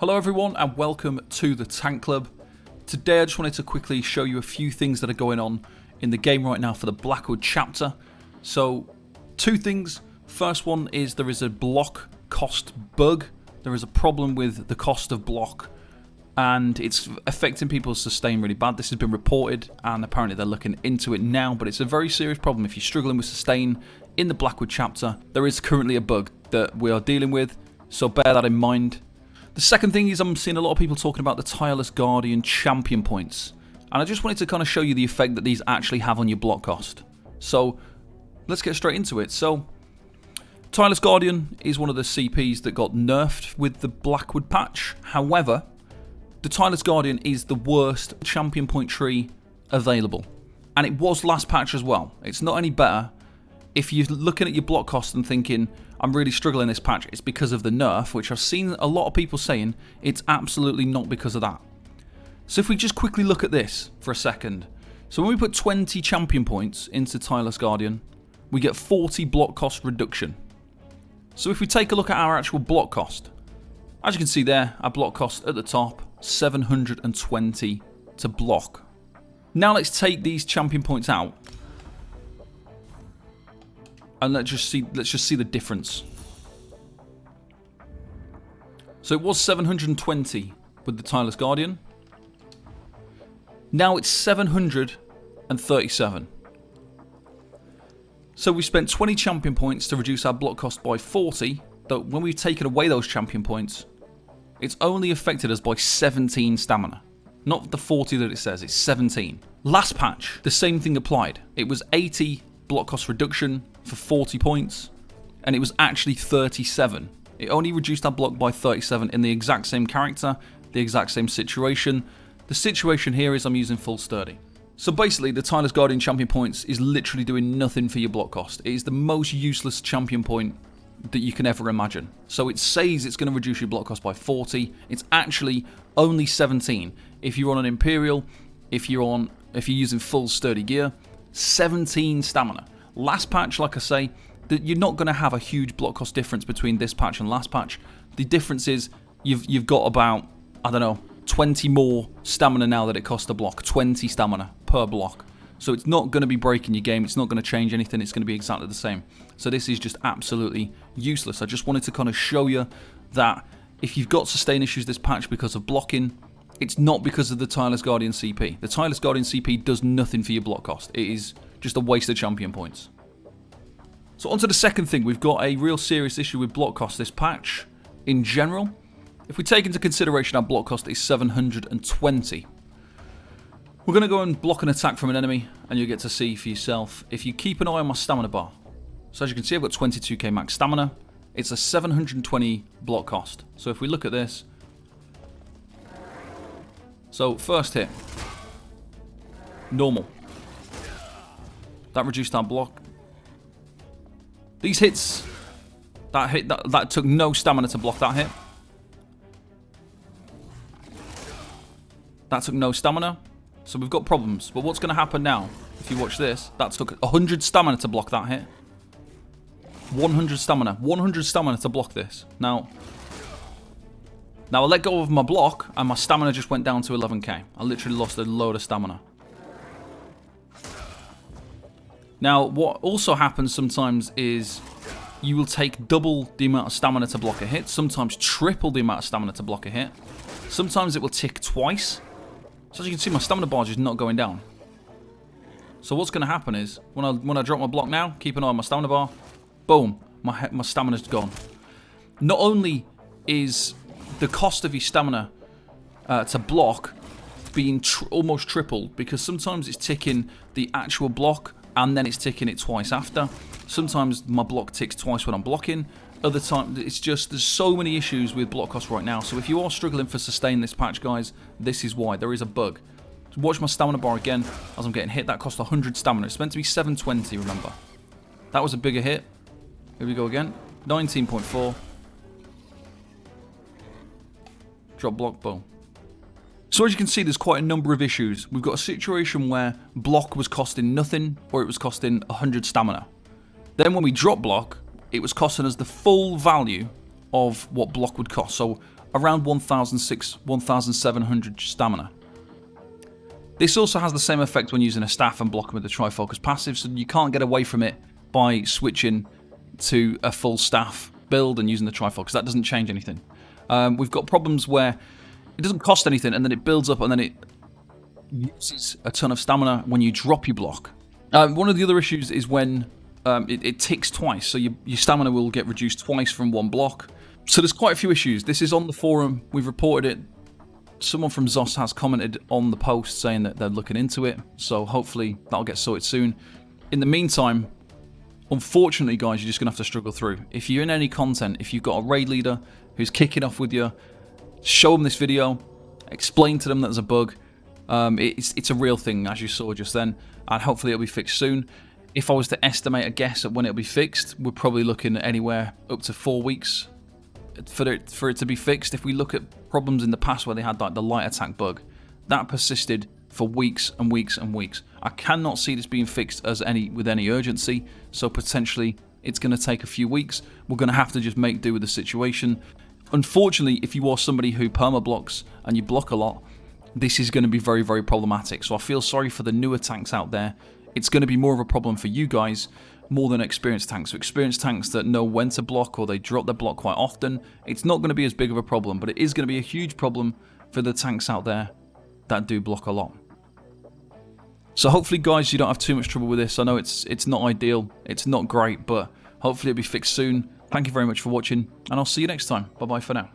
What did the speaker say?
Hello everyone and welcome to the Tank Club. Today I just wanted to quickly show you a few things that are going on in the game right now for the Blackwood chapter. So, two things. First one is there is a block cost bug. There is a problem with the cost of block and it's affecting people's sustain really bad. This has been reported and apparently they're looking into it now, but it's a very serious problem if you're struggling with sustain in the Blackwood chapter. There is currently a bug that we are dealing with, so bear that in mind. The second thing is I'm seeing a lot of people talking about the Tireless Guardian champion points. And I just wanted to kind of show you the effect that these actually have on your block cost. So, let's get straight into it. So, Tireless Guardian is one of the CPs that got nerfed with the Blackwood patch. However, the Tireless Guardian is the worst champion point tree available. And it was last patch as well. It's not any better. If you're looking at your block cost and thinking, I'm really struggling this patch, it's because of the nerf, which I've seen a lot of people saying, it's absolutely not because of that. So if we just quickly look at this for a second. So when we put 20 champion points into Tireless Guardian, we get 40 block cost reduction. So if we take a look at our actual block cost, as you can see there, our block cost at the top, 720 to block. Now let's take these champion points out. And let's just see the difference. So it was 720 with the Tireless Guardian. Now it's 737. So we spent 20 champion points to reduce our block cost by 40. Though when we've taken away those champion points, it's only affected us by 17 stamina. Not the 40 that it says, it's 17. Last patch, the same thing applied. It was 80 block cost reduction for 40 points, and it was actually 37. It only reduced our block by 37 in the exact same character, the exact same situation. The situation here is I'm using full sturdy. So basically, the Tireless Guardian champion points is literally doing nothing for your block cost. It is the most useless champion point that you can ever imagine. So it says it's going to reduce your block cost by 40. It's actually only 17. If you're on an Imperial, if you're using full sturdy gear, 17 stamina. Last patch, like I say, that you're not going to have a huge block cost difference between this patch and last patch. The difference is you've got about, I don't know, 20 more stamina now that it costs a block. 20 stamina per block. So it's not going to be breaking your game. It's not going to change anything. It's going to be exactly the same. So this is just absolutely useless. I just wanted to kind of show you that if you've got sustain issues this patch because of blocking, it's not because of the Tireless Guardian CP. The Tireless Guardian CP does nothing for your block cost. It is just a waste of champion points. So on to the second thing. We've got a real serious issue with block cost this patch in general. If we take into consideration our block cost is 720. We're going to go and block an attack from an enemy and you'll get to see for yourself. If you keep an eye on my stamina bar. So as you can see I've got 22k max stamina. It's a 720 block cost. So if we look at this. So first hit. Normal. That reduced our block. These hits, that took no stamina to block that hit. That took no stamina. So we've got problems. But what's going to happen now, if you watch this, that took 100 stamina to block that hit. 100 stamina. 100 stamina to block this. Now I let go of my block and my stamina just went down to 11k. I literally lost a load of stamina. Now, what also happens sometimes is you will take double the amount of stamina to block a hit, sometimes triple the amount of stamina to block a hit. Sometimes it will tick twice. So as you can see, my stamina bar is just not going down. So what's going to happen is, when I drop my block now, keep an eye on my stamina bar, boom, my stamina's gone. Not only is the cost of your stamina to block being almost tripled, because sometimes it's ticking the actual block, and then it's ticking it twice after. Sometimes my block ticks twice when I'm blocking. Other times, it's just, there's so many issues with block cost right now. So if you are struggling for sustain this patch, guys, this is why. There is a bug. So watch my stamina bar again as I'm getting hit. That cost 100 stamina. It's meant to be 720, remember. That was a bigger hit. Here we go again. 19.4. Drop block, boom. So as you can see, there's quite a number of issues. We've got a situation where block was costing nothing, or it was costing 100 stamina. Then when we drop block, it was costing us the full value of what block would cost. So around 1,700 stamina. This also has the same effect when using a staff and blocking with the Trifocus passive, so you can't get away from it by switching to a full staff build and using the Trifocus. That doesn't change anything. We've got problems where it doesn't cost anything and then it builds up and then it uses a ton of stamina when you drop your block. One of the other issues is when it ticks twice, so your stamina will get reduced twice from one block. So there's quite a few issues. This is on the forum, we've reported it. Someone from ZOS has commented on the post saying that they're looking into it, so hopefully that'll get sorted soon. In the meantime, unfortunately guys, you're just going to have to struggle through. If you're in any content, if you've got a raid leader who's kicking off with you, show them this video, explain to them that there's a bug. It's a real thing, as you saw just then, and hopefully it'll be fixed soon. If I was to estimate a guess at when it'll be fixed, we're probably looking at anywhere up to 4 weeks for it to be fixed. If we look at problems in the past where they had like the light attack bug, that persisted for weeks and weeks and weeks. I cannot see this being fixed with any urgency, so potentially it's going to take a few weeks. We're going to have to just make do with the situation. Unfortunately, if you are somebody who perma-blocks and you block a lot, this is going to be very, very problematic. So I feel sorry for the newer tanks out there. It's going to be more of a problem for you guys more than experienced tanks. So experienced tanks that know when to block or they drop their block quite often, it's not going to be as big of a problem, but it is going to be a huge problem for the tanks out there that do block a lot. So hopefully guys, you don't have too much trouble with this. I know it's not ideal, it's not great, but hopefully it'll be fixed soon. Thank you very much for watching, and I'll see you next time. Bye bye for now.